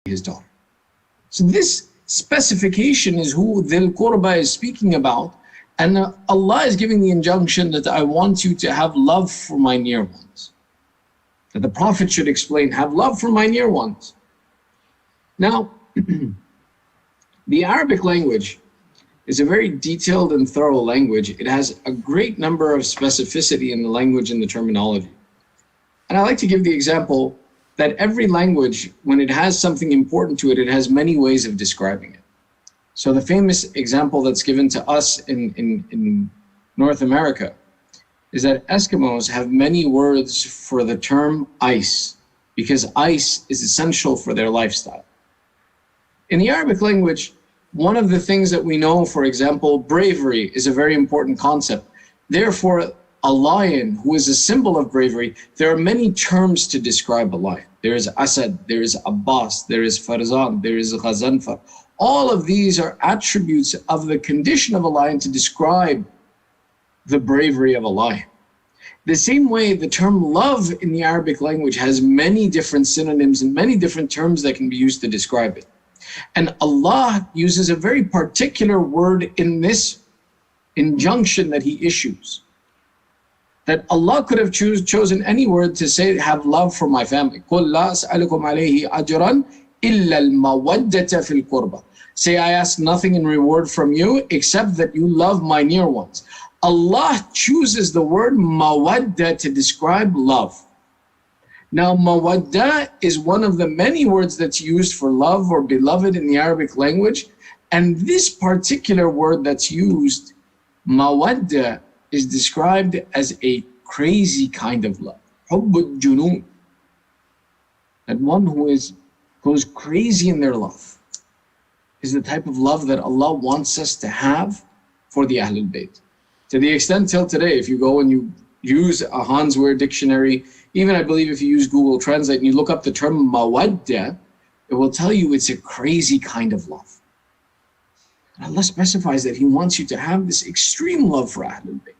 his daughter. So this specification is who Dhil Qurba is speaking about. And Allah is giving the injunction that I want you to have love for my near ones. That the Prophet should explain, have love for my near ones. Now, the Arabic language is a very detailed and thorough language. It has a great number of specificity in the language and the terminology. And I like to give the example that every language, when it has something important to it, it has many ways of describing it. So the famous example that's given to us in North America is that Eskimos have many words for the term ice, because ice is essential for their lifestyle. In the Arabic language, one of the things that we know, for example, bravery is a very important concept. Therefore, a lion, who is a symbol of bravery, there are many terms to describe a lion. There is Asad, there is Abbas, there is Farzan, there is Ghazanfar. All of these are attributes of the condition of a lion to describe the bravery of a lion. The same way, the term love in the Arabic language has many different synonyms and many different terms that can be used to describe it. And Allah uses a very particular word in this injunction that He issues. That Allah could have chosen any word to say, have love for my family. قُلْ لَا أَسْأَلُكُمْ عَلَيْهِ أَجْرًا إِلَّا الْمَوَدَّةَ فِي الْقُرْبَةِ. Say, I ask nothing in reward from you except that you love my near ones. Allah chooses the word mawadda to describe love. Now, mawadda is one of the many words that's used for love or beloved in the Arabic language. And this particular word that's used, mawadda, is described as a crazy kind of love. Hubbul junoon. That one who goes crazy in their love is the type of love that Allah wants us to have for the Ahlul Bayt. To the extent till today, if you go and you use a Hans Ware dictionary, even I believe if you use Google Translate and you look up the term mawadda, it will tell you it's a crazy kind of love. And Allah specifies that He wants you to have this extreme love for Ahlul Bayt.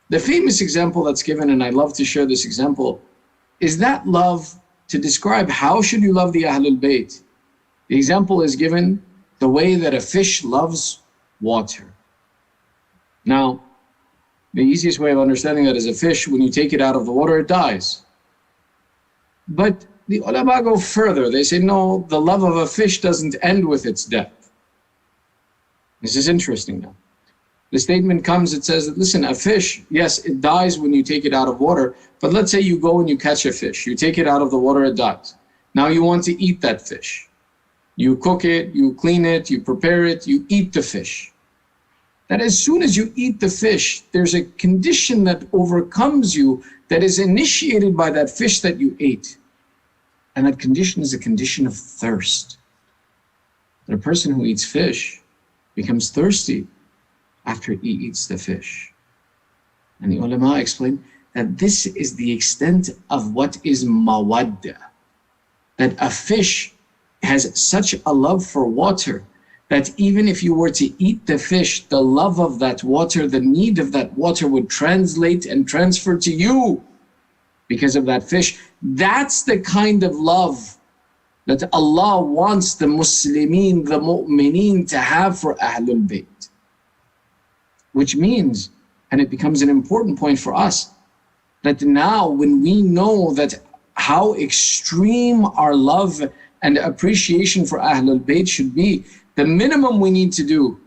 The famous example that's given, and I love to share this example, is that love to describe how should you love the Ahlul Bayt. The example is given the way that a fish loves water. Now, the easiest way of understanding that is a fish, when you take it out of the water, it dies. But the ulama go further. They say, no, the love of a fish doesn't end with its death. This is interesting now. The statement comes, it says that, listen, a fish, yes, it dies when you take it out of water, but let's say you go and you catch a fish. You take it out of the water, it dies. Now you want to eat that fish. You cook it, you clean it, you prepare it, you eat the fish. That as soon as you eat the fish, there's a condition that overcomes you that is initiated by that fish that you ate. And that condition is a condition of thirst. That a person who eats fish becomes thirsty after he eats the fish. And the ulama explain that this is the extent of what is mawadda. That a fish has such a love for water that even if you were to eat the fish, the love of that water, the need of that water would translate and transfer to you because of that fish. That's the kind of love that Allah wants the Muslimin, the mu'mineen to have for Ahlul Bayt. Which means, and it becomes an important point for us, that now when we know that how extreme our love and appreciation for Ahlul Bayt should be, the minimum we need to do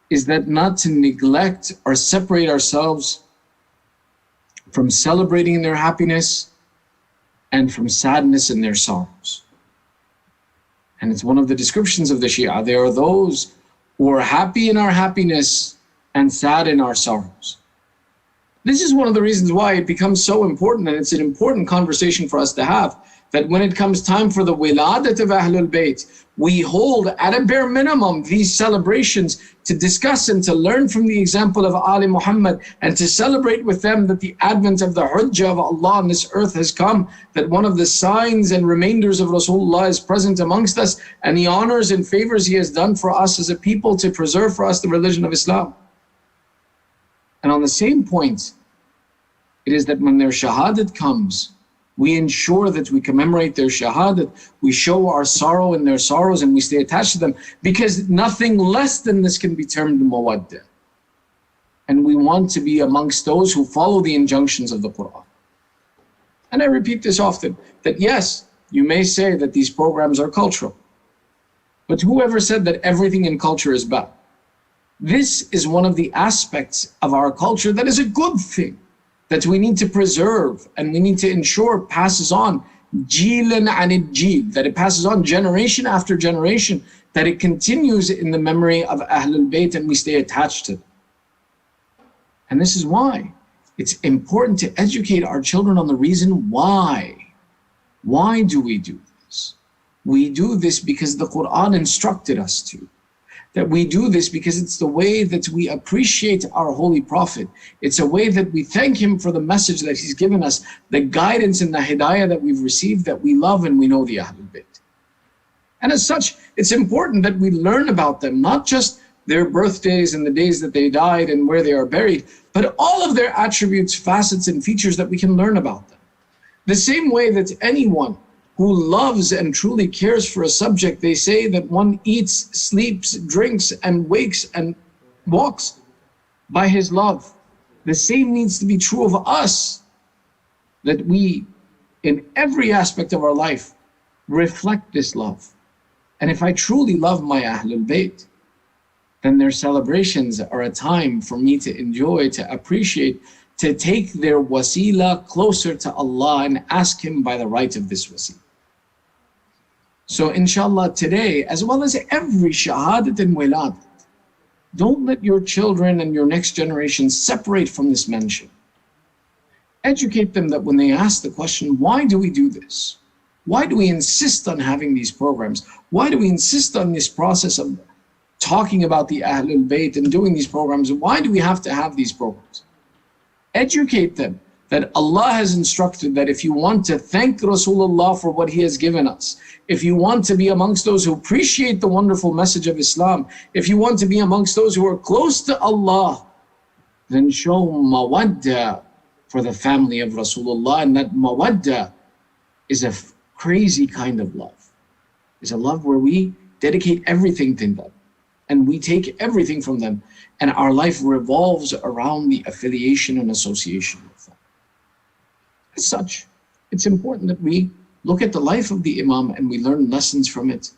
is that not to neglect or separate ourselves from celebrating their happiness and from sadness in their sorrows. And it's one of the descriptions of the Shia. There are those who are happy in our happiness and sad in our sorrows. This is one of the reasons why it becomes so important, and it's an important conversation for us to have, that when it comes time for the wiladat of Ahlul Bayt, we hold at a bare minimum these celebrations to discuss and to learn from the example of Ali Muhammad and to celebrate with them that the advent of the Hujjah of Allah on this earth has come, that one of the signs and remainders of Rasulullah is present amongst us, and the honors and favors He has done for us as a people to preserve for us the religion of Islam. And on the same point, it is that when their shahadat comes, We ensure that we commemorate their shahadat. We show our sorrow in their sorrows and we stay attached to them, because nothing less than this can be termed mawaddah. And we want to be amongst those who follow the injunctions of the Quran. And I repeat this often, that yes, you may say that these programs are cultural, but whoever said that everything in culture is bad? This is one of the aspects of our culture that is a good thing, that we need to preserve and we need to ensure passes on, jilan anid jil, that it passes on generation after generation, that it continues in the memory of Ahlul Bayt and we stay attached to them. And this is why it's important to educate our children on the reason why. Why do we do this? We do this because the Quran instructed us to. That we do this because it's the way that we appreciate our Holy Prophet. It's a way that we thank him for the message that he's given us, the guidance and the hidayah that we've received, that we love and we know the Ahlul Bayt. And as such, it's important that we learn about them, not just their birthdays and the days that they died and where they are buried, but all of their attributes, facets, and features that we can learn about them. The same way that anyone who loves and truly cares for a subject, they say that one eats, sleeps, drinks, and wakes and walks by his love. The same needs to be true of us, that we, in every aspect of our life, reflect this love. And if I truly love my Ahlul Bayt, then their celebrations are a time for me to enjoy, to appreciate, to take their wasila closer to Allah and ask him by the right of this wasila. So inshallah today, as well as every shahadat and wiladat, don't let your children and your next generation separate from this mention. Educate them that when they ask the question, why do we do this? Why do we insist on having these programs? Why do we insist on this process of talking about the Ahlul Bayt and doing these programs? Why do we have to have these programs? Educate them that Allah has instructed that if you want to thank Rasulullah for what he has given us, if you want to be amongst those who appreciate the wonderful message of Islam, if you want to be amongst those who are close to Allah, then show mawaddah for the family of Rasulullah. And that mawaddah is a crazy kind of love. It's a love where we dedicate everything to them and we take everything from them, and our life revolves around the affiliation and association with them. As such, it's important that we look at the life of the Imam and we learn lessons from it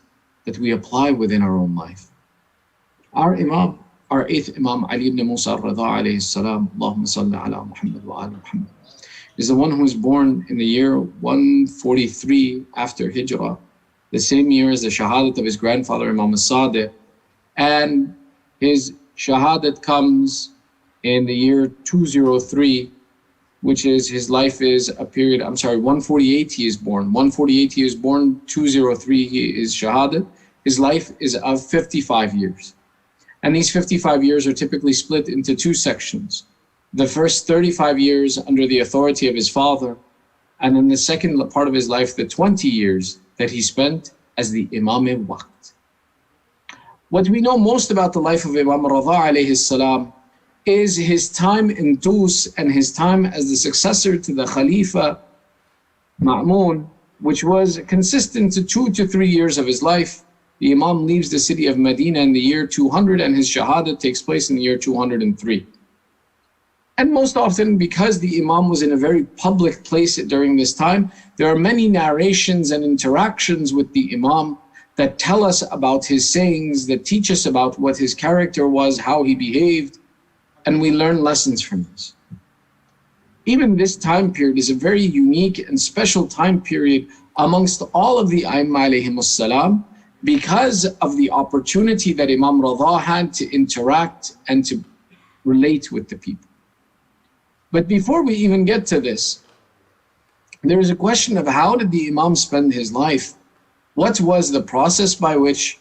that we apply within our own life. Our Imam, our eighth Imam, Ali ibn Musa Ridha alayhi salam, Allahumma salli ala Muhammad wa ala Muhammad, is the one who was born in the year 143 after Hijrah, the same year as the shahadat of his grandfather Imam as-Sadiq, and his shahadat comes in the year 203, which is his life is a period, 148 he is born. 148 he is born, 203 he is shahadat. His life is of 55 years. And these 55 years are typically split into two sections. The first 35 years under the authority of his father, and then the second part of his life, the 20 years that he spent as the Imam-e-Waqt. What we know most about the life of Imam Ridha alayhi salam is his time in Tus and his time as the successor to the Khalifa Ma'mun, which was consistent to 2 to 3 years of his life. The Imam leaves the city of Medina in the year 200 and his shahadat takes place in the year 203. And most often, because the Imam was in a very public place during this time, there are many narrations and interactions with the Imam that tell us about his sayings, that teach us about what his character was, how he behaved, and we learn lessons from this. Even this time period is a very unique and special time period amongst all of the A'immah alayhimus salam, because of the opportunity that Imam Ridha had to interact and to relate with the people. But before we even get to this, there is a question of how did the Imam spend his life? What was the process by which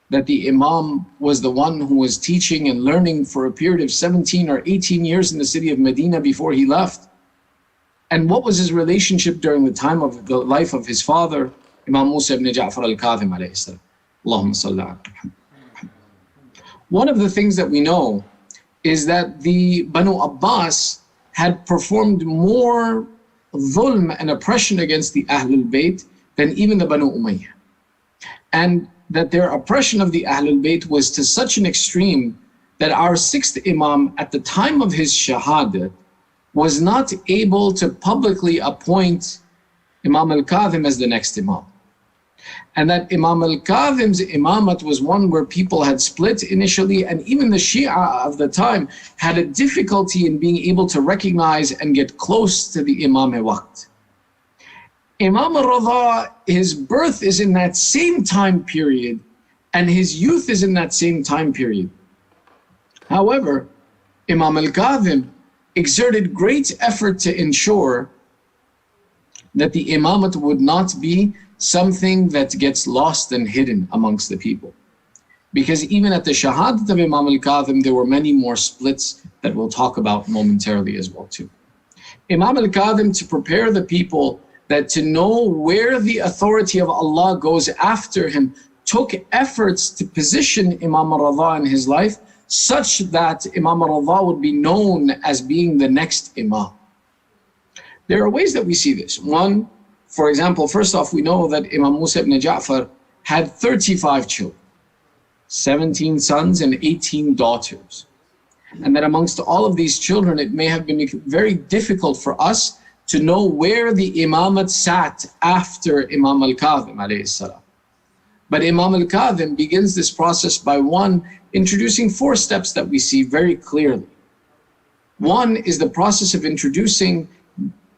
that the Imam was the one who was teaching and learning for a period of 17 or 18 years in the city of Medina before he left? And what was his relationship during the time of the life of his father, Imam Musa ibn Ja'far al-Kadhim alayhi salam? Allahumma salli ala Muhammad. One of the things that we know is that the Banu Abbas had performed more dhulm and oppression against the Ahlul Bayt than even the Banu Umayyah. And that their oppression of the Ahlul Bayt was to such an extreme that our sixth Imam at the time of his Shahadat was not able to publicly appoint Imam al-Kadhim as the next Imam. And that Imam al-Kadhim's imamat was one where people had split initially, and even the Shia of the time had a difficulty in being able to recognize and get close to the Imam-e-Waqt. Imam al-Ridha, his birth is in that same time period, and his youth is in that same time period. However, Imam al-Kadhim exerted great effort to ensure that the imamat would not be something that gets lost and hidden amongst the people. Because even at the Shahadat of Imam al-Kadhim, there were many more splits that we'll talk about momentarily as well too. Imam al-Kadhim, to prepare the people that to know where the authority of Allah goes after him, took efforts to position Imam al-Ridha in his life such that Imam al-Ridha would be known as being the next Imam. There are ways that we see this. One, for example, first off, we know that Imam Musa ibn Ja'far had 35 children, 17 sons and 18 daughters. And that amongst all of these children, it may have been very difficult for us to know where the imamat sat after Imam al-Kadhim alayhi salam. But Imam al-Kadhim begins this process by one, introducing 4 steps that we see very clearly. One is the process of introducing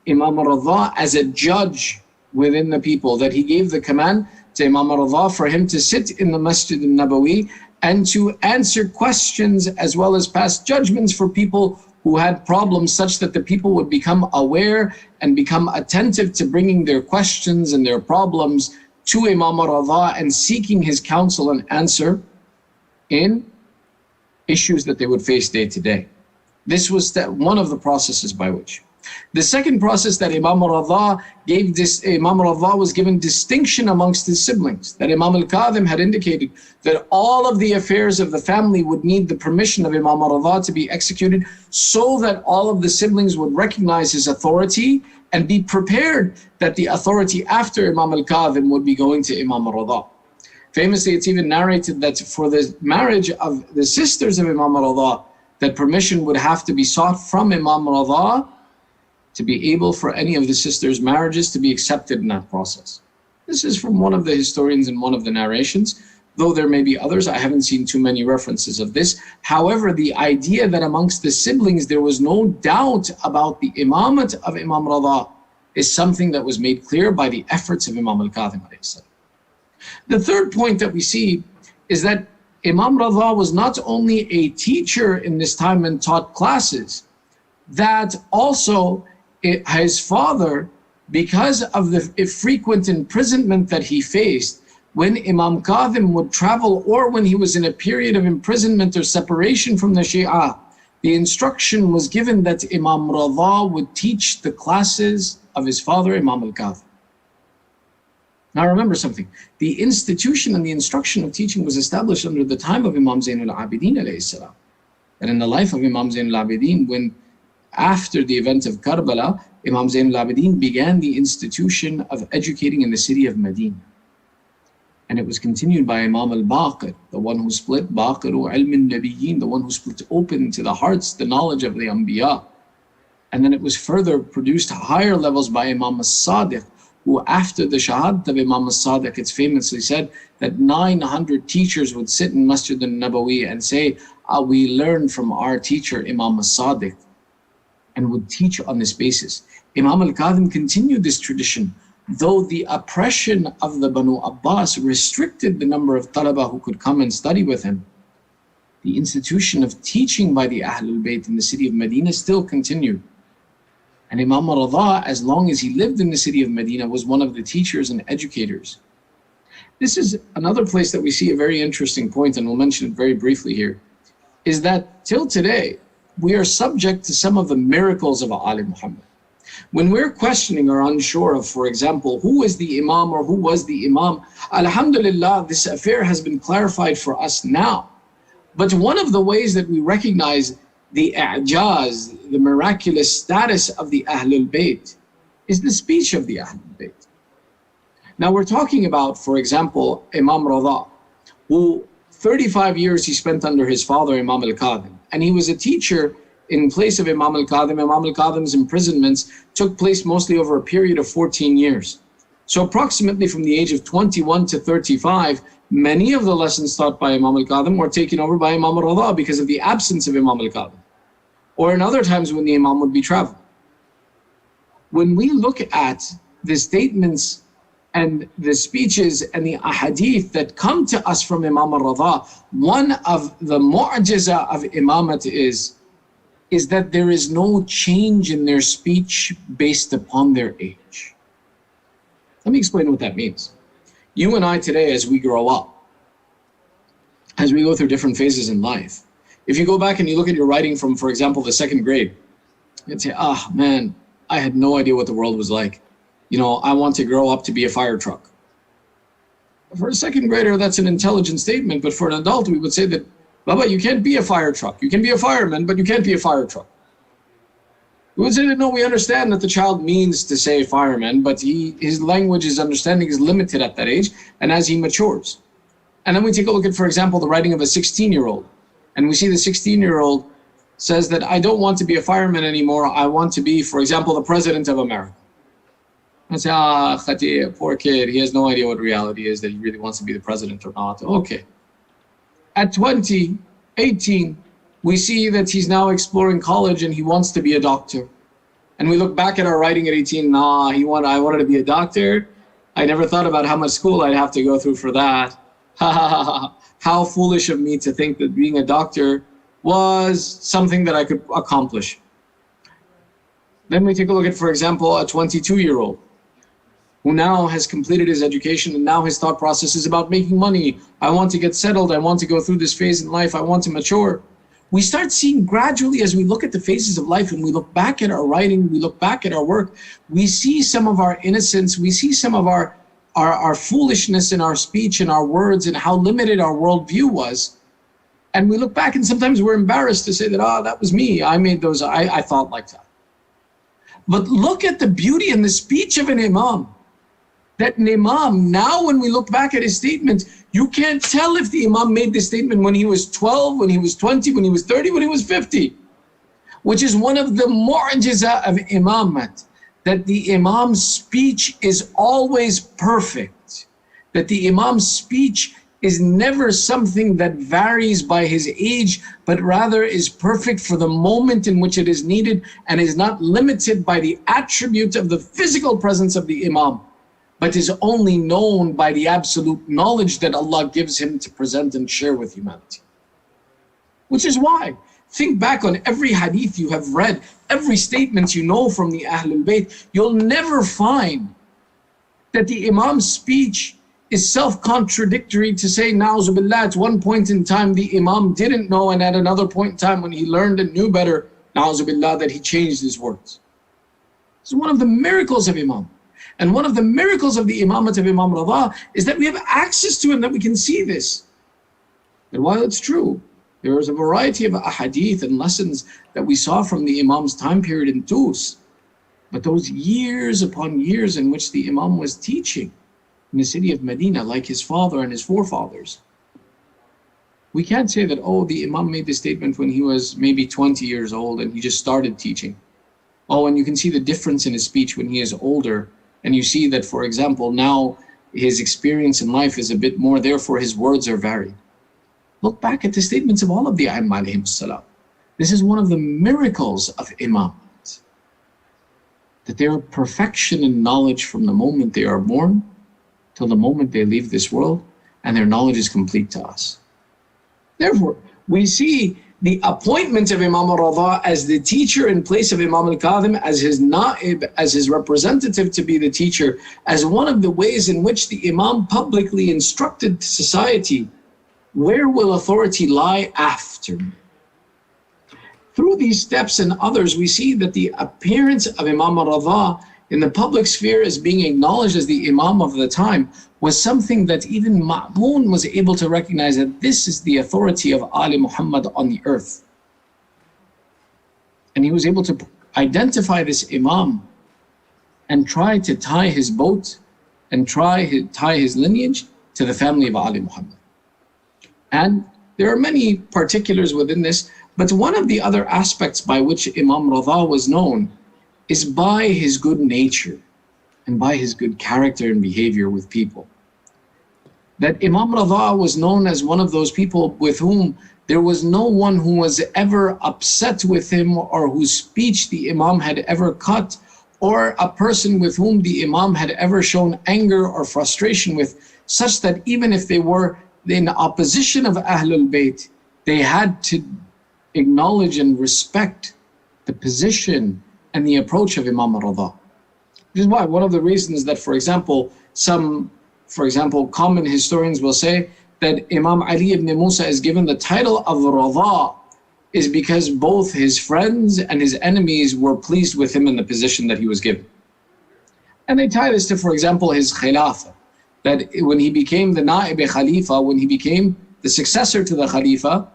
Imam al-Ridha as a judge within the people, that he gave the command to Imam al-Ridha for him to sit in the Masjid al-Nabawi and to answer questions as well as pass judgments for people who had problems, such that the people would become aware and become attentive to bringing their questions and their problems to Imam al-Ridha and seeking his counsel and answer in issues that they would face day to day. This was one of the processes by which. The second process that Imam al-Ridha gave this, Imam al-Ridha was given distinction amongst his siblings, that Imam al-Kadhim had indicated that all of the affairs of the family would need the permission of Imam al-Ridha to be executed, so that all of the siblings would recognize his authority and be prepared that the authority after Imam al-Kadhim would be going to Imam al-Ridha. Famously, it's even narrated that for the marriage of the sisters of Imam al-Ridha, that permission would have to be sought from Imam al-Ridha to be able for any of the sisters' marriages to be accepted in that process. This is from one of the historians in one of the narrations, though there may be others. I haven't seen too many references of this. However, the idea that amongst the siblings there was no doubt about the imamat of Imam Ridha is something that was made clear by the efforts of Imam al-Kadhim alayhi salam. The third point that we see is that Imam Ridha was not only a teacher in this time and taught classes, that also his father, because of the frequent imprisonment that he faced, when Imam Kadhim would travel or when he was in a period of imprisonment or separation from the Shia, the instruction was given that Imam Ridha would teach the classes of his father, Imam al-Kadhim. Now remember something, the institution and the instruction of teaching was established under the time of Imam Zain al-Abidin alayhi salam. And in the life of Imam Zain al-Abidin, when after the event of Karbala, Imam Zain al-Abidin began the institution of educating in the city of Medina. And it was continued by Imam al-Baqir, the one who split Baqiru ilm al-Nabiyyin, the one who split open to the hearts the knowledge of the Anbiya. And then it was further produced higher levels by Imam al-Sadiq, who after the Shahadat of Imam al-Sadiq, it's famously said that 900 teachers would sit in Masjid al-Nabawi and say, we learned from our teacher Imam al-Sadiq, and would teach on this basis. Imam al-Kadhim continued this tradition, though the oppression of the Banu Abbas restricted the number of talaba who could come and study with him. The institution of teaching by the Ahlul Bayt in the city of Medina still continued. And Imam Ridha, as long as he lived in the city of Medina, was one of the teachers and educators. This is another place that we see a very interesting point, and we'll mention it very briefly here, is that till today, we are subject to some of the miracles of Ali Muhammad. When we're questioning or unsure of, for example, who is the Imam or who was the Imam, alhamdulillah, this affair has been clarified for us now. But one of the ways that we recognize the i'jaz, the miraculous status of the Ahlul Bayt, is the speech of the Ahlul Bayt. Now we're talking about, for example, Imam Ridha, who 35 years he spent under his father, Imam al-Kadhim. And he was a teacher in place of Imam al-Kadhim. Imam al-Kadhim's imprisonments took place mostly over a period of 14 years. So approximately from the age of 21 to 35, many of the lessons taught by Imam al-Kadhim were taken over by Imam Ridha because of the absence of Imam al-Kadhim. Or in other times when the Imam would be traveling. When we look at the statements and the speeches and the ahadith that come to us from Imam al-Ridha, one of the mu'jiza of imamat is that there is no change in their speech based upon their age. Let me explain what that means. You and I today, as we grow up, as we go through different phases in life, if you go back and you look at your writing from, for example, the 2nd grade, you'd say, ah, man, I had no idea what the world was like. You know, I want to grow up to be a fire truck. For a 2nd grader, that's an intelligent statement, but for an adult, we would say that, Baba, you can't be a fire truck. You can be a fireman, but you can't be a fire truck. We would say that, no, we understand that the child means to say fireman, but his language, his understanding is limited at that age, and as he matures. And then we take a look at, for example, the writing of a 16-year-old, and we see the 16-year-old says that I don't want to be a fireman anymore. I want to be, for example, the president of America. I say, ah, Khati, poor kid, he has no idea what reality is, that he really wants to be the president or not. Okay. At 20, 18, we see that he's now exploring college and he wants to be a doctor. And we look back at our writing at 18, nah, I wanted to be a doctor. I never thought about how much school I'd have to go through for that. Ha ha ha ha. How foolish of me to think that being a doctor was something that I could accomplish. Then we take a look at, for example, a 22-year-old who now has completed his education and now his thought process is about making money. I want to get settled. I want to go through this phase in life. I want to mature. We start seeing gradually, as we look at the phases of life and we look back at our writing, we look back at our work, we see some of our innocence, we see some of our foolishness in our speech and our words and how limited our worldview was. And we look back and sometimes we're embarrassed to say that, oh, that was me. I made those, I thought like that. But look at the beauty in the speech of an imam. That an imam, now when we look back at his statement, you can't tell if the imam made this statement when he was 12, when he was 20, when he was 30, when he was 50. Which is one of the mu'jiza of imamat. That the imam's speech is always perfect. That the imam's speech is never something that varies by his age, but rather is perfect for the moment in which it is needed and is not limited by the attribute of the physical presence of the imam, but is only known by the absolute knowledge that Allah gives him to present and share with humanity. Which is why, think back on every hadith you have read, every statement you know from the Ahlul Bayt, you'll never find that the imam's speech is self-contradictory to say, na'uzu billah, at one point in time the imam didn't know, and at another point in time when he learned and knew better, na'uzu billah, that he changed his words. This is one of the miracles of imam. And one of the miracles of the imamat of Imam Ridha is that we have access to it and that we can see this. And while it's true, there is a variety of ahadith and lessons that we saw from the imam's time period in Tus, but those years upon years in which the imam was teaching in the city of Medina, like his father and his forefathers, we can't say that, oh, the imam made this statement when he was maybe 20 years old and he just started teaching. Oh, and you can see the difference in his speech when he is older, and you see that, for example, now his experience in life is a bit more, therefore his words are varied. Look back at the statements of all of the A'imma alayhim salam. This is one of the miracles of imam, that they are perfection in knowledge from the moment they are born till the moment they leave this world, and their knowledge is complete to us. Therefore, we see the appointment of Imam Ridha as the teacher in place of Imam al-Kadhim, as his na'ib, as his representative to be the teacher, as one of the ways in which the imam publicly instructed society, where will authority lie after me? Through these steps and others, we see that the appearance of Imam Ridha in the public sphere as being acknowledged as the imam of the time was something that even Ma'mun was able to recognize, that this is the authority of Ali Muhammad on the earth. And he was able to identify this imam and try to tie his boat and tie his lineage to the family of Ali Muhammad. And there are many particulars within this, but one of the other aspects by which Imam Ridha was known is by his good nature and by his good character and behavior with people. That Imam Ridha was known as one of those people with whom there was no one who was ever upset with him or whose speech the Imam had ever cut, or a person with whom the Imam had ever shown anger or frustration with, such that even if they were in opposition of Ahlul Bayt, they had to acknowledge and respect the position and the approach of Imam Ridha. Which is why one of the reasons that, for example, common historians will say that Imam Ali ibn Musa is given the title of Ridha is because both his friends and his enemies were pleased with him in the position that he was given. And they tie this to, for example, his Khilafah, that when he became the Na'ib Khalifa, when he became the successor to the Khalifa,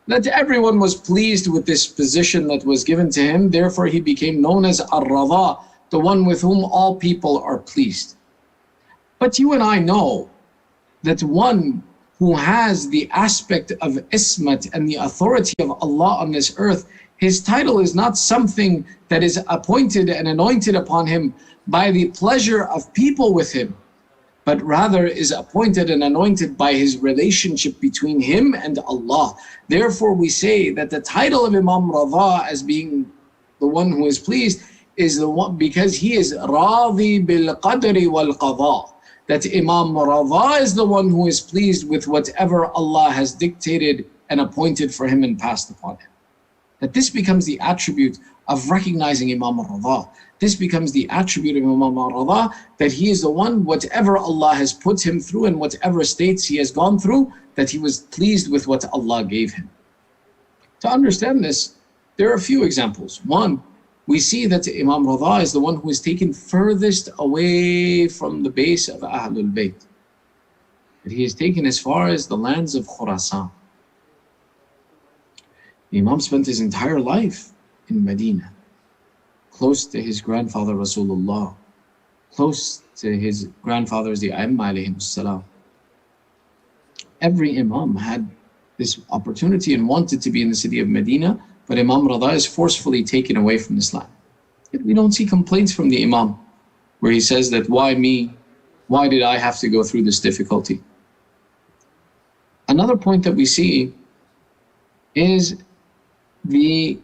that everyone was pleased with this position that was given to him. Therefore, he became known as Ar-Ridha, the one with whom all people are pleased. But you and I know that one who has the aspect of ismat and the authority of Allah on this earth, his title is not something that is appointed and anointed upon him by the pleasure of people with him, but rather is appointed and anointed by his relationship between him and Allah. Therefore, we say that the title of Imam Ridha as being the one who is pleased is the one because he is Radhi bil Qadri wal Qadha. That Imam Ridha is the one who is pleased with whatever Allah has dictated and appointed for him and passed upon him. That this becomes the attribute of recognizing Imam Ridha. This becomes the attribute of Imam Ridha, that he is the one, whatever Allah has put him through and whatever states he has gone through, that he was pleased with what Allah gave him. To understand this, there are a few examples. One, we see that Imam Ridha is the one who is taken furthest away from the base of Ahlul Bayt. That he is taken as far as the lands of Khurasan. The Imam spent his entire life in Medina, close to his grandfather Rasulullah, close to his grandfathers, the A'immah alayhim salam. Every Imam had this opportunity and wanted to be in the city of Medina, but Imam Ridha is forcefully taken away from this land. Yet we don't see complaints from the Imam where he says that, why me? Why did I have to go through this difficulty? Another point that we see is the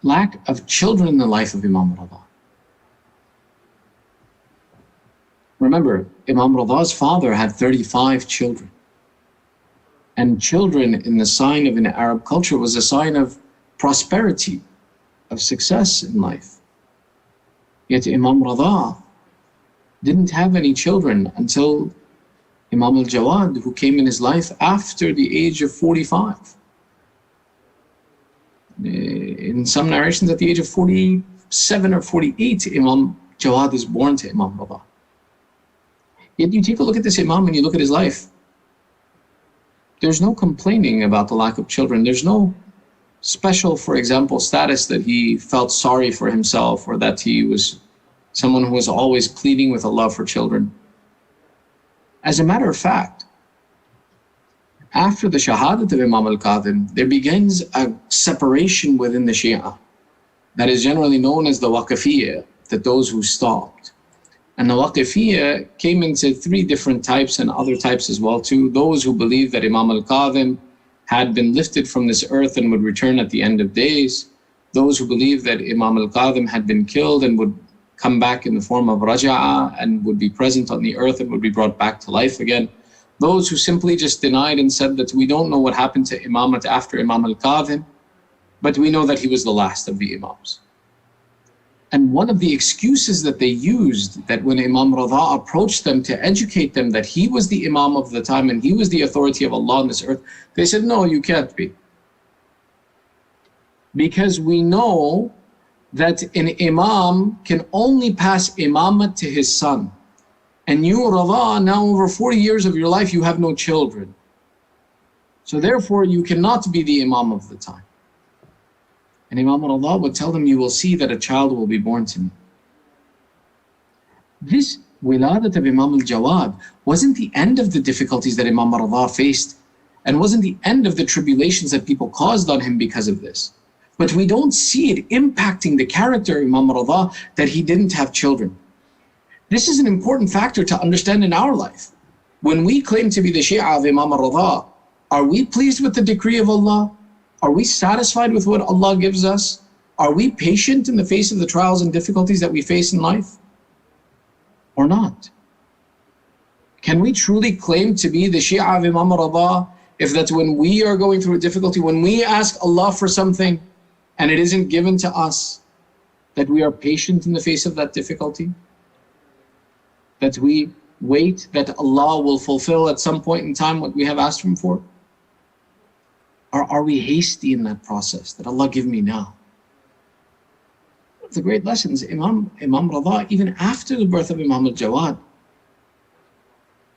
lack of children in the life of Imam Ridha. Remember, Imam Ridha's father had 35 children. And children in the sign of an Arab culture was a sign of prosperity, of success in life. Yet Imam Ridha didn't have any children until Imam al-Jawad, who came in his life after the age of 45. In some narrations, at the age of 47 or 48, Imam Jawad is born to Imam Ridha. Yet you take a look at this Imam and you look at his life. There's no complaining about the lack of children. There's no special, for example, status that he felt sorry for himself or that he was someone who was always pleading with Allah for children. As a matter of fact, after the shahadat of Imam al-Kadhim, there begins a separation within the Shia that is generally known as the Waqifiyya, that those who stopped. And the Waqifiyya came into three different types and other types as well too. Those who believe that Imam al-Kadhim had been lifted from this earth and would return at the end of days. Those who believe that Imam al-Kadhim had been killed and would come back in the form of Raja'ah and would be present on the earth and would be brought back to life again. Those who simply just denied and said that we don't know what happened to Imamat after Imam al-Kadhim, but we know that he was the last of the Imams. And one of the excuses that they used, that when Imam Ridha approached them to educate them that he was the Imam of the time and he was the authority of Allah on this earth, they said, no, you can't be. Because we know that an Imam can only pass Imamat to his son. And you, Ridha, now over 40 years of your life, you have no children. So therefore, you cannot be the Imam of the time. And Imam Ridha would tell them, you will see that a child will be born to me. This wiladat of Imam al-Jawad wasn't the end of the difficulties that Imam Ridha faced, and wasn't the end of the tribulations that people caused on him because of this. But we don't see it impacting the character of Imam Ridha that he didn't have children. This is an important factor to understand in our life. When we claim to be the Shia of Imam Ridha, are we pleased with the decree of Allah? Are we satisfied with what Allah gives us? Are we patient in the face of the trials and difficulties that we face in life? Or not? Can we truly claim to be the Shia of Imam Ridha if that when we are going through a difficulty, when we ask Allah for something and it isn't given to us, that we are patient in the face of that difficulty? That we wait that Allah will fulfill at some point in time what we have asked Him for? Or are we hasty in that process, that Allah give me now? One of the great lessons, Imam Ridha, even after the birth of Imam al-Jawad,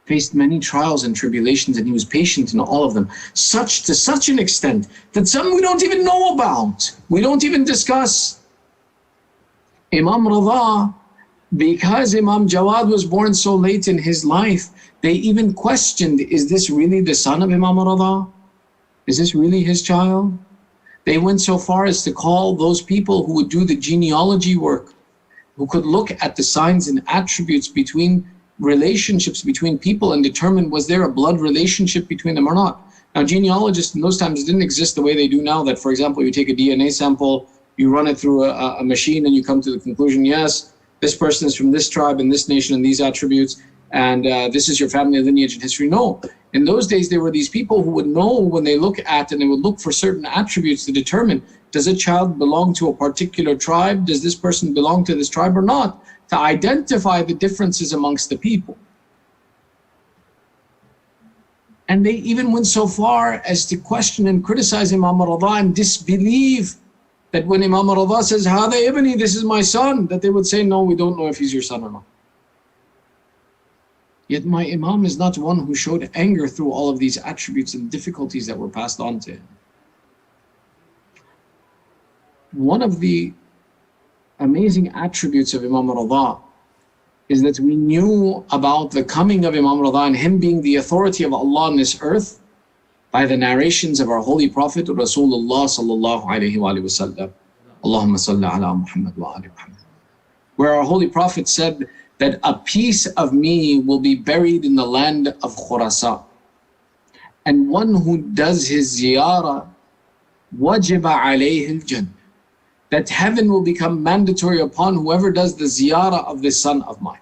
faced many trials and tribulations, and he was patient in all of them, to such an extent that some we don't even know about, we don't even discuss. Imam Ridha, because Imam Jawad was born so late in his life, they even questioned, is this really the son of Imam Ridha? Is this really his child? They went so far as to call those people who would do the genealogy work, who could look at the signs and attributes between relationships between people and determine was there a blood relationship between them or not. Now, genealogists in those times didn't exist the way they do now, that, for example, you take a DNA sample, you run it through a machine, and you come to the conclusion, yes, this person is from this tribe and this nation and these attributes, and this is your family lineage and history. No. In those days, there were these people who would know when they look at, and they would look for certain attributes to determine, does a child belong to a particular tribe? Does this person belong to this tribe or not? To identify the differences amongst the people. And they even went so far as to question and criticize Imam Ridha and disbelieve that when Imam Ridha says, Hada ibni, this is my son, that they would say, no, we don't know if he's your son or not. Yet my Imam is not one who showed anger through all of these attributes and difficulties that were passed on to him. One of the amazing attributes of Imam Ridha is that we knew about the coming of Imam Ridha and him being the authority of Allah on this earth by the narrations of our Holy Prophet Rasulullah sallallahu alayhi wa sallam. Allahumma salli ala Muhammad wa ali Muhammad. Where our Holy Prophet said that a piece of me will be buried in the land of Khurasan. And one who does his ziyarah, wajiba alayhi al-jannah. That heaven will become mandatory upon whoever does the ziyarah of this son of mine.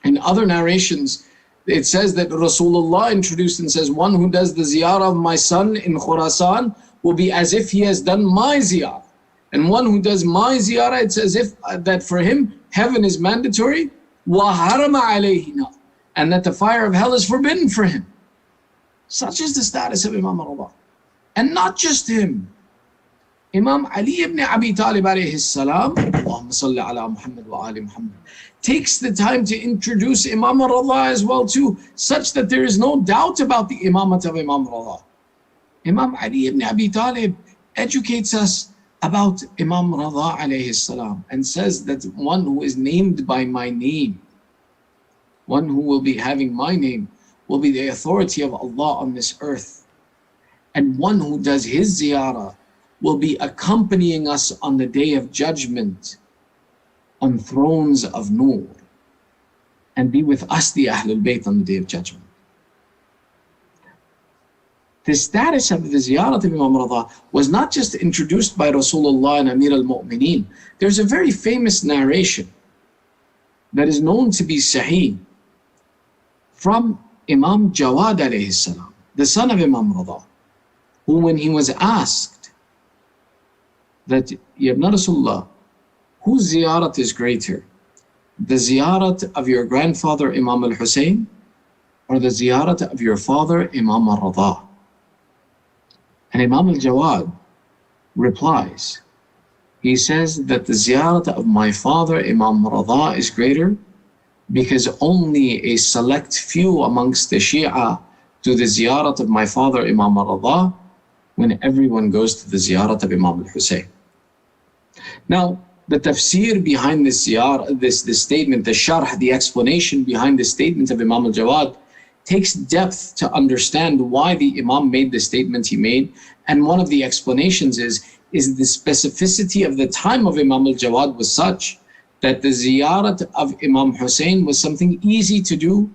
In other narrations, it says that Rasulullah introduced and says, one who does the ziyarah of my son in Khurasan will be as if he has done my ziyarah. And one who does my ziyarah, it's as if that for him, heaven is mandatory, وَحَرَمَ عَلَيْهِ نَارٍ, and that the fire of hell is forbidden for him. Such is the status of Imam Ridha. And not just him. Imam Ali ibn Abi Talib alayhi salam, Allahumma salli ala Muhammad wa ali Muhammad, takes the time to introduce Imam Ridha as well too, such that there is no doubt about the imamat of Imam Ridha. Imam Ali ibn Abi Talib educates us about Imam Ridha alayhi salam and says that one who is named by my name, one who will be having my name, will be the authority of Allah on this earth. And one who does his ziyarah will be accompanying us on the day of judgment on thrones of Noor, and be with us, the Ahlul Bayt, on the day of judgment. The status of the ziyarah of Imam Ridha was not just introduced by Rasulullah and Amir al-Mu'mineen. There's a very famous narration that is known to be Sahih from Imam Jawad alayhi salam, the son of Imam Ridha, who when he was asked that, Ya Ibn Rasulullah, whose ziyarat is greater? The ziyarat of your grandfather Imam al-Hussein, or the ziyarat of your father Imam al-Ridha? And Imam al-Jawad replies, he says that the ziyarat of my father Imam Ridha is greater because only a select few amongst the Shia do the ziyarat of my father Imam Ridha, when everyone goes to the ziyarat of Imam al-Hussein. Now, The tafsir behind this statement, the sharh, the explanation behind the statement of Imam al-Jawad takes depth to understand why the Imam made the statement he made. And one of the explanations is the specificity of the time of Imam al-Jawad was such that the ziyarat of Imam Hussein was something easy to do,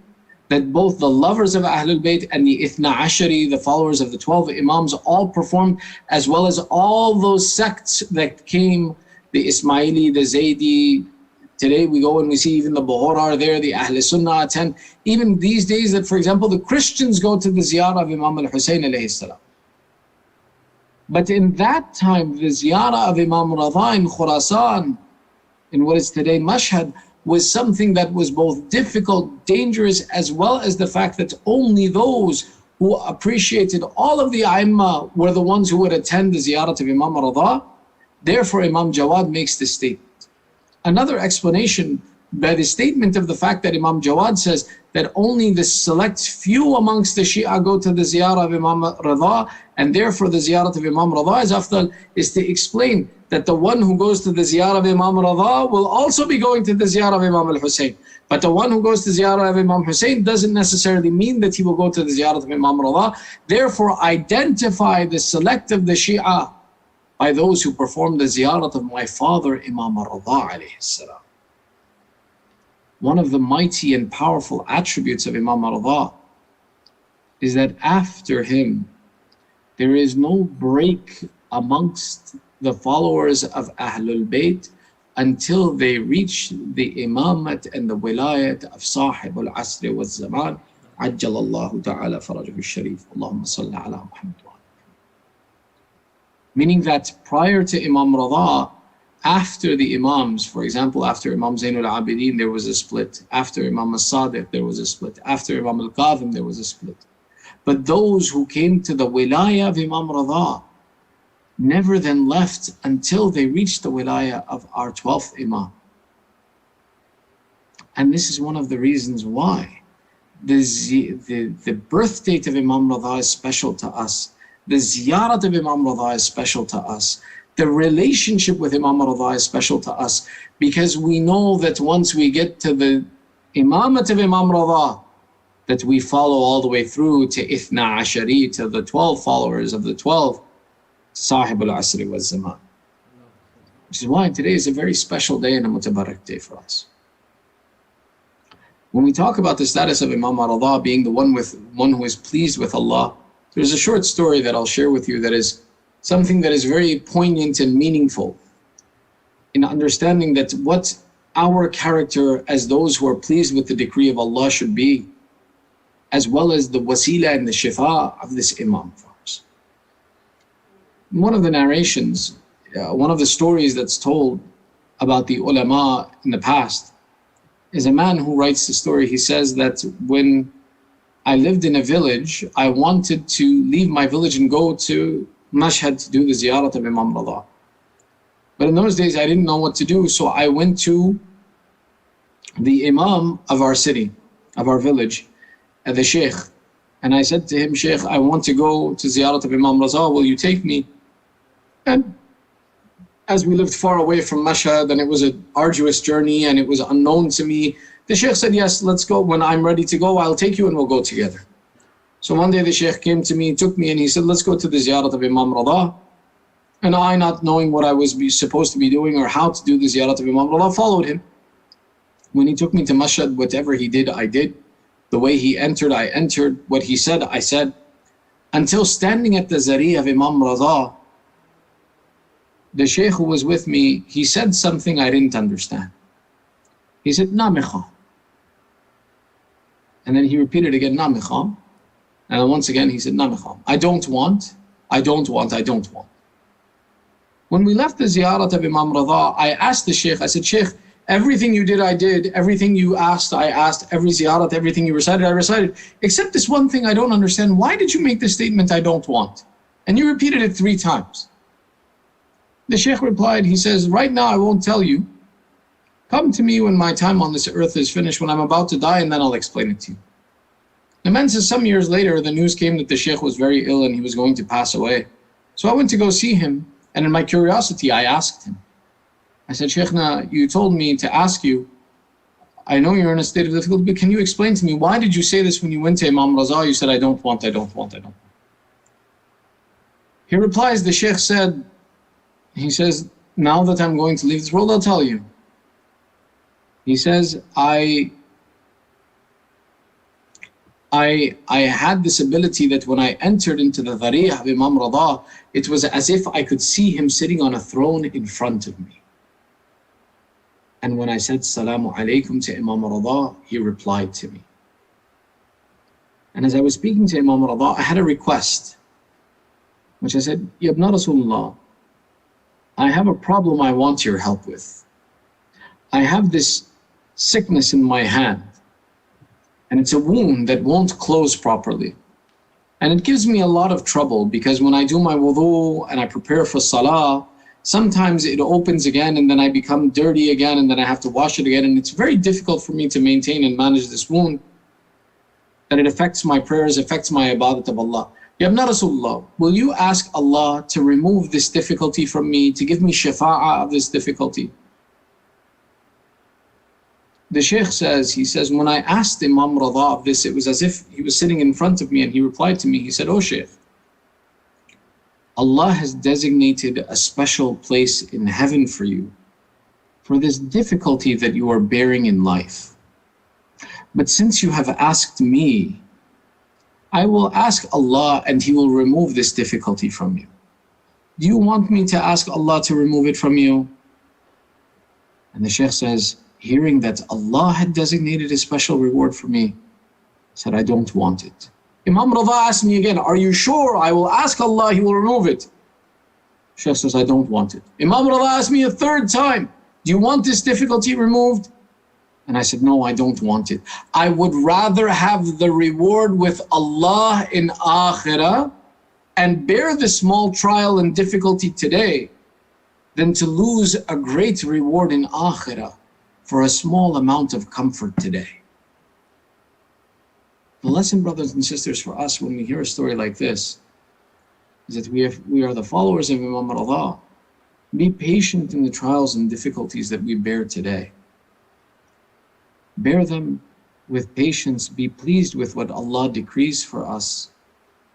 that both the lovers of Ahlul Bayt and the Ithna Ashari, the followers of the 12 Imams, all performed, as well as all those sects that came, the Ismaili, the Zaydi. Today we go and we see even the Bukhara are there, the Ahl Sunnah attend. Even these days that, for example, the Christians go to the ziyarah of Imam al-Hussein alayhi salam. But in that time, the ziyarah of Imam Ridha in Khurasan, in what is today Mashhad, was something that was both difficult, dangerous, as well as the fact that only those who appreciated all of the A'immah were the ones who would attend the ziyarah of Imam Ridha. Therefore, Imam Jawad makes this statement. Another explanation by the statement of the fact that Imam Jawad says that only the select few amongst the Shia go to the ziyarah of Imam Ridha, and therefore the ziyarah of Imam Ridha is afdal, is to explain that the one who goes to the ziyarah of Imam Ridha will also be going to the ziyarah of Imam al-Hussein. But the one who goes to the ziyarah of Imam Hussein doesn't necessarily mean that he will go to the ziyarah of Imam Ridha. Therefore, identify the select of the Shia by those who perform the ziyarat of my father, Imam Ridha alayhi salam. One of the mighty and powerful attributes of Imam Ridha is that after him, there is no break amongst the followers of Ahlul Bayt until they reach the imamat and the wilayat of Sahib al-Asr wal-Zaman. Ajjalallahu ta'ala farajahu al-Sharif. Allahumma salli ala Muhammad. Meaning that prior to Imam Ridha, after the Imams, for example, after Imam Zainul Abidin, there was a split. After Imam al-Sadiq, there was a split. After Imam al-Qadhim, there was a split. But those who came to the wilayah of Imam Ridha never then left until they reached the wilayah of our 12th Imam. And this is one of the reasons why the birth date of Imam Ridha is special to us. The ziyarat of Imam Ridha is special to us. The relationship with Imam Ridha is special to us, because we know that once we get to the imamat of Imam Ridha, that we follow all the way through to Ithna Ashari, to the 12 followers of the 12, Sahib al-Asri wal-Zaman. Which is why today is a very special day and a mutabarak day for us. When we talk about the status of Imam Ridha being the one who is pleased with Allah, there's a short story that I'll share with you that is something that is very poignant and meaningful in understanding that what our character as those who are pleased with the decree of Allah should be, as well as the wasila and the shifa of this Imam for us. One of the narrations, one of the stories that's told about the ulama in the past is a man who writes the story. He says that when I lived in a village, I wanted to leave my village and go to Mashhad to do the ziyarat of Imam Ridha. But in those days, I didn't know what to do, so I went to the Imam of our city, of our village, the Sheikh, and I said to him, Sheikh, I want to go to ziyarat of Imam Ridha, will you take me? And as we lived far away from Mashhad, and it was an arduous journey, and it was unknown to me, the Sheikh said, yes, let's go. When I'm ready to go, I'll take you and we'll go together. So one day the Sheikh came to me, took me, and he said, let's go to the ziyarat of Imam Ridha. And I, not knowing what I was supposed to be doing or how to do the ziyarat of Imam Ridha, followed him. When he took me to Mashhad, whatever he did, I did. The way he entered, I entered. What he said, I said. Until standing at the Zari of Imam Ridha, the Sheikh who was with me, he said something I didn't understand. He said, Na mikha. And then he repeated again, Na mikha. And then once again he said, Na mikha. I don't want, I don't want, I don't want. When we left the ziyarat of Imam Ridha, I asked the Sheikh, I said, Sheikh, everything you did, I did. Everything you asked, I asked. Every ziyarat, everything you recited, I recited. Except this one thing I don't understand. Why did you make the statement, I don't want? And you repeated it 3 times. The Sheikh replied, he says, right now I won't tell you. Come to me when my time on this earth is finished, when I'm about to die, and then I'll explain it to you. The man says some years later, the news came that the Sheikh was very ill and he was going to pass away. So I went to go see him, and in my curiosity, I asked him. I said, Shaykhna, you told me to ask you, I know you're in a state of difficulty, but can you explain to me, why did you say this when you went to Imam Ridha? You said, I don't want, I don't want, I don't want. He replies, the Shaykh said, he says, now that I'm going to leave this world, I'll tell you. He says, I had this ability that when I entered into the Dhariyah of Imam Ridha, it was as if I could see him sitting on a throne in front of me. And when I said Salamu Alaikum to Imam Ridha, he replied to me. And as I was speaking to Imam Ridha, I had a request, which I said, Ya Ibn Rasulullah, I have a problem I want your help with. I have this sickness in my hand, and it's a wound that won't close properly. And it gives me a lot of trouble because when I do my wudu and I prepare for salah, sometimes it opens again and then I become dirty again and then I have to wash it again. And it's very difficult for me to maintain and manage this wound. And it affects my prayers, affects my ibadat of Allah. Ya Ibn Rasulullah, will you ask Allah to remove this difficulty from me, to give me shafa'ah of this difficulty? The Shaykh says, he says, when I asked Imam Ridha of this, it was as if he was sitting in front of me and he replied to me, he said, oh Shaykh, Allah has designated a special place in heaven for you for this difficulty that you are bearing in life. But since you have asked me, I will ask Allah and He will remove this difficulty from you. Do you want me to ask Allah to remove it from you? And the Shaykh says, hearing that Allah had designated a special reward for me, said, I don't want it. Imam Ridha asked me again, are you sure? I will ask Allah, He will remove it. Shaykh says, I don't want it. Imam Ridha asked me a third time, do you want this difficulty removed? And I said, no, I don't want it. I would rather have the reward with Allah in Akhirah and bear the small trial and difficulty today than to lose a great reward in Akhirah for a small amount of comfort today. The lesson, brothers and sisters, for us when we hear a story like this is that we are the followers of Imam Ridha. Be patient in the trials and difficulties that we bear today. Bear them with patience. Be pleased with what Allah decrees for us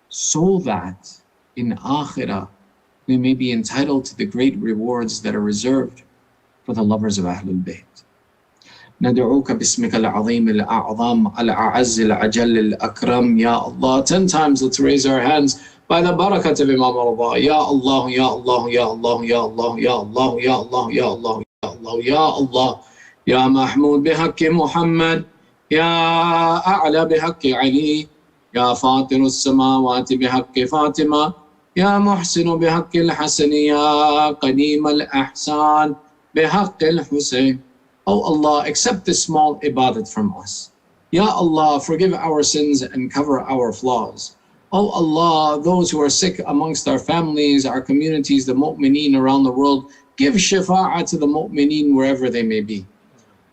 so that in Akhirah we may be entitled to the great rewards that are reserved for the lovers of Ahlul Bayt. ندعوك باسمك العظيم الأعظم الأعز الأجل الأكرم يا Allah. 10 times let's raise our hands by the barakat of Imam Ridha. Ya Allah, Ya Allah, Ya Allah, Ya Allah, Ya Allah, Ya Allah, Ya Allah, Ya Allah, Ya Allah. Ya Mahmud بحق محمد يا أعلى بحق علي يا فاطر السماوات بحق فاطمة يا محسن بحق الحسن يا قديم الأحسان بحق الحسين. Oh Allah, accept this small ibadat from us. Ya Allah, forgive our sins and cover our flaws. Oh Allah, those who are sick amongst our families, our communities, the mu'mineen around the world, give shafa'ah to the mu'mineen wherever they may be.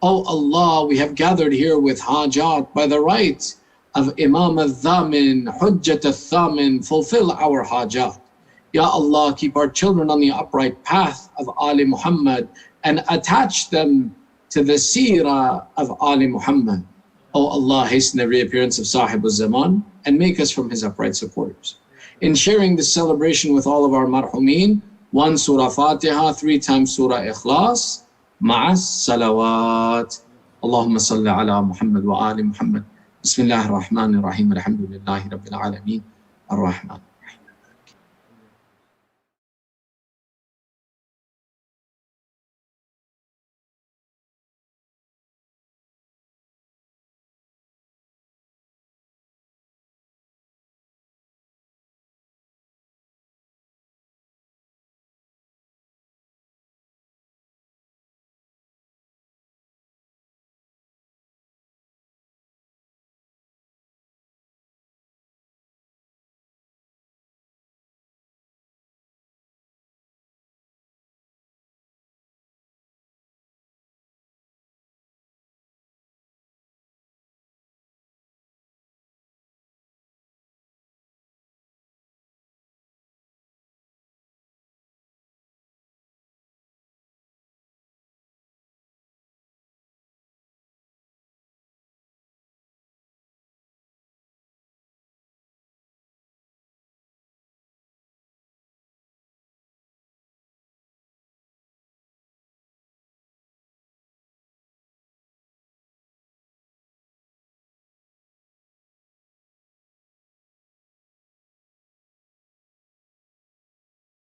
Oh Allah, we have gathered here with hajat by the right of Imam al-Thamin, Hujjat al-Thamin, fulfill our hajat. Ya Allah, keep our children on the upright path of Ali Muhammad and attach them to the seerah of Ali Muhammad. Oh Allah, hasten the reappearance of Sahib al-Zaman and make us from his upright supporters. In sharing this celebration with all of our marhumeen, 1 Surah Fatiha, 3 times Surah Ikhlas, ma'as salawat. Allahumma salli ala Muhammad wa ali Muhammad. Bismillahir Rahmanir Rahim. Alhamdulillahi Rabbil Alameen. Ar-Rahman.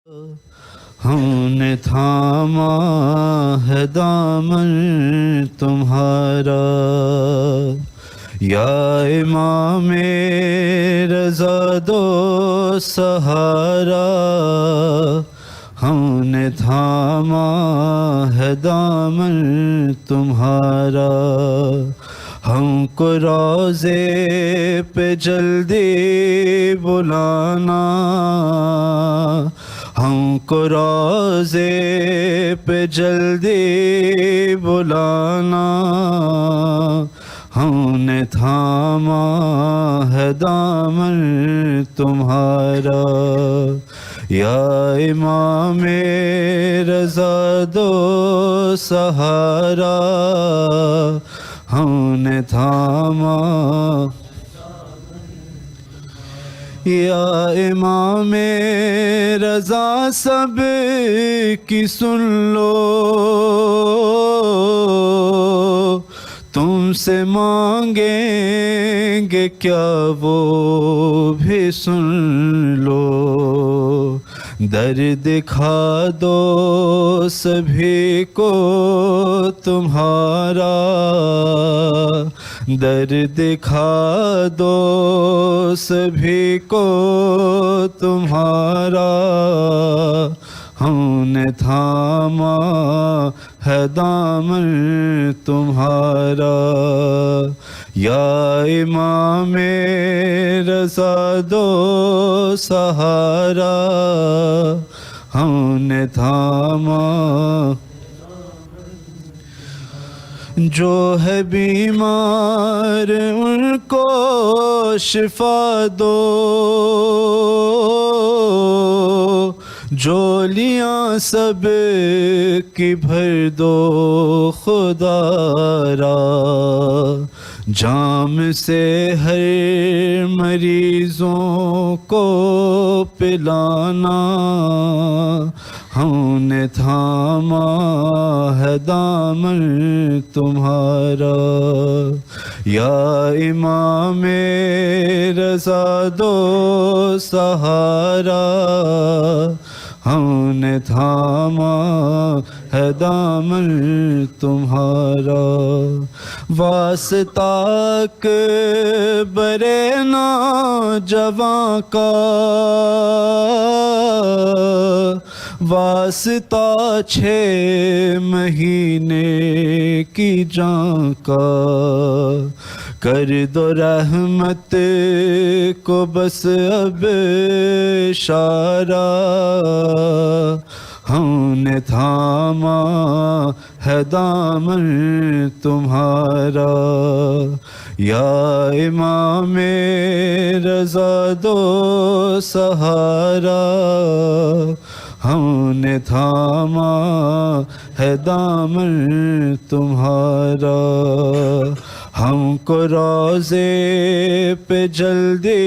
ہم نے تھاما ہے دامن تمہارا، یا امام رضا دو سہارا، ہم نے تھاما ہے دامن تمہارا، ہم کو روضے پہ جلدی بلانا، ہم کو روضے پہ جلدی بلانا، ہم نے تھاما ہے دامن تمہارا، یا امام رضا دو سہارا، ہم نے تھاما، یا امام رضا سب کی سن لو، تم سے مانگیں گے کیا وہ بھی سن لو، در دکھا دو سبھی کو تمہارا، در دکھا دو سبھی کو تمہارا، ہم نے تھاما ہے دامن تمہارا، یا امام رضا دو سہارا، ہم نے تھاما، جو ہے بیمار ان کو شفا دو، جولیاں سب کی بھر دو خدا را، جام سے ہر مریضوں کو پلانا، ہم نے تھاما ہے دامن تمہارا، یا امام رضا دو سہارا، ہم نے تھاما ہے دامن تمہارا، واسطہ برے نوجواں کا، واسطہ 6 مہینے کی جان کا، کر دو رحمت کو بس اب اشارہ، ہم نے تھاما ہے دامن تمہارا، یا امام رضا دو سہارا، ہم نے تھاما ہے دامن تمہارا، ہم کو روضے پہ جلدی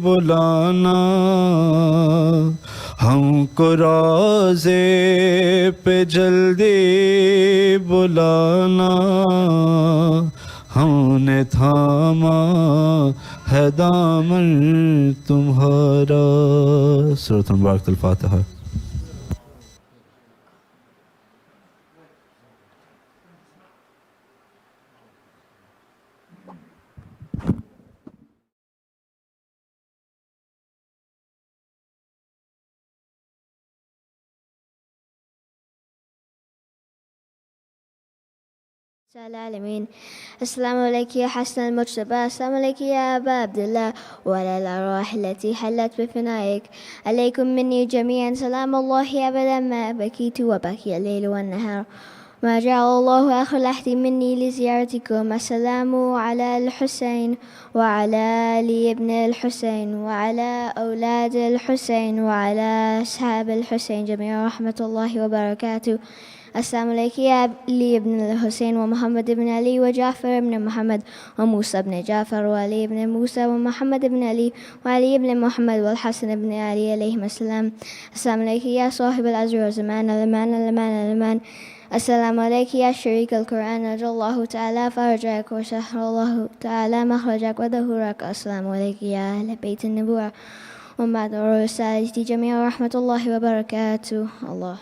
بلانا، ہم کو روضے پہ جلدی بلانا، ہم نے تھاما ہے دامن تمہارا۔ سورۃ مبارکۃ الفاتحہ۔ العالمين. السلام عليك يا حسن المجتبى، السلام عليك يا أبا عبد الله، وعلى الأرواح التي حلت بفنائك، عليكم مني جميعا سلام الله أبدا ما بكيت وبكي الليل والنهار، ما جعل الله آخر لحظ مني لزيارتكم. السلام على الحسين وعلى علي بن الحسين وعلى أولاد الحسين وعلى أصحاب الحسين جميعا رحمة الله وبركاته. السلام عليك يا علي بن الحسين ومحمد بن علي وجعفر بن محمد وموسى بن جعفر وعلي بن موسى ومحمد بن علي وعلي بن محمد والحسن بن علي عليهم السلام. السلام عليك يا صاحب العصر والزمان، الأمان. السلام عليك يا شريك القرآن، رجى الله تعالى فرجك وسهل الله تعالى مخرجك وظهورك. السلام عليك يا أهل بيت النبوة ومع رسالتي جميعا ورحمة الله وبركاته. الله